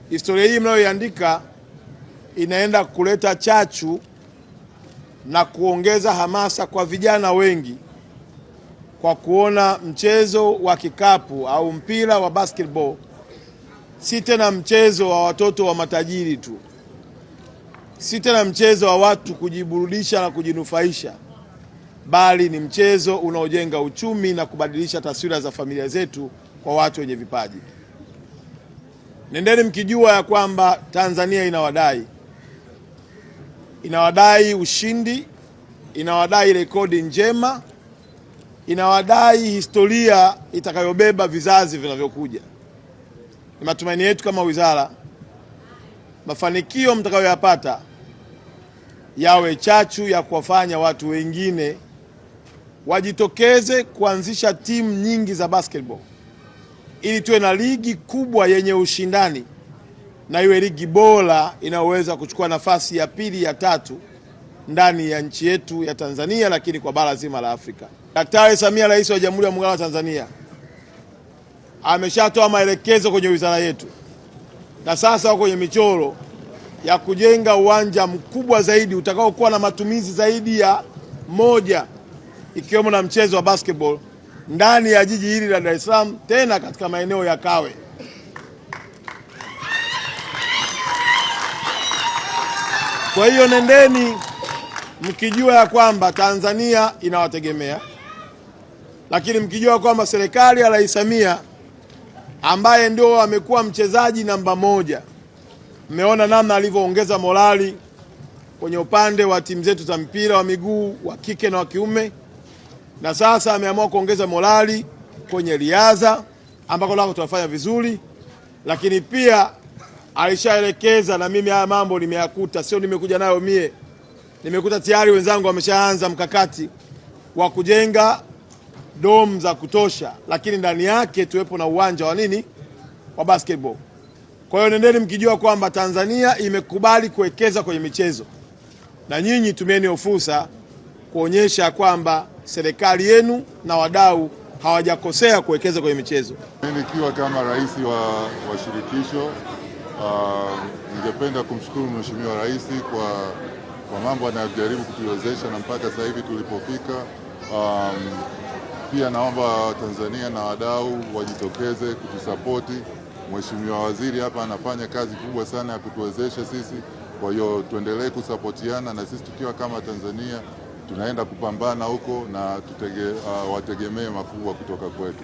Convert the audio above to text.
Historia hii mnayoiandika inaenda kuleta chachu na kuongeza hamasa kwa vijana wengi kwa kuona mchezo wa kikapu au mpira wa basketball si tena mchezo wa watoto wa matajiri tu, si tena mchezo wa watu kujiburudisha na kujinufaisha, bali ni mchezo unaojenga uchumi na kubadilisha taswira za familia zetu kwa watu wenye vipaji. Nendeni mkijua ya kwamba Tanzania inawadai ushindi, inawadai rekodi njema, inawadai historia itakayobeba vizazi vinavyokuja. Ni matumaini yetu kama wizara, mafanikio mtakayoyapata yawe chachu ya kuwafanya watu wengine wajitokeze kuanzisha timu nyingi za basketball, ili tuwe na ligi kubwa yenye ushindani na iwe ligi bora inayoweza kuchukua nafasi ya pili ya tatu ndani ya nchi yetu ya Tanzania, lakini kwa bara zima la Afrika. Daktari Samia, Rais wa Jamhuri ya Muungano wa Tanzania, ameshatoa maelekezo kwenye wizara yetu na sasa wako kwenye michoro ya kujenga uwanja mkubwa zaidi utakaokuwa na matumizi zaidi ya moja, ikiwemo na mchezo wa basketball ndani ya jiji hili la Dar es Salaam, tena katika maeneo ya Kawe. Kwa hiyo nendeni mkijua ya kwamba Tanzania inawategemea, lakini mkijua kwamba serikali ya Rais Samia ambaye ndio amekuwa mchezaji namba moja, mmeona namna alivyoongeza morali kwenye upande wa timu zetu za mpira wa miguu wa kike na wa kiume, na sasa ameamua kuongeza morali kwenye riadha ambako nako tunafanya vizuri, lakini pia alishaelekeza, na mimi haya mambo nimeyakuta, sio nimekuja nayo mie, nimekuta tayari wenzangu wameshaanza mkakati wa kujenga dome za kutosha, lakini ndani yake tuwepo na uwanja wa nini, wa basketball. Kwa hiyo nendeni mkijua kwamba Tanzania imekubali kuwekeza kwenye michezo, na nyinyi tumieni fursa kuonyesha kwamba serikali yenu na wadau hawajakosea kuwekeza kwenye michezo. Nikiwa kama rais wa shirikisho, ningependa kumshukuru Mheshimiwa Rais kwa mambo anayojaribu kutuwezesha na mpaka sasa hivi tulipofika. Pia naomba Tanzania na wadau wajitokeze kutusapoti. Mheshimiwa Waziri hapa anafanya kazi kubwa sana ya kutuwezesha sisi, kwa hiyo tuendelee kusapotiana, na sisi tukiwa kama Tanzania tunaenda kupambana huko, na wategemee makubwa kutoka kwetu.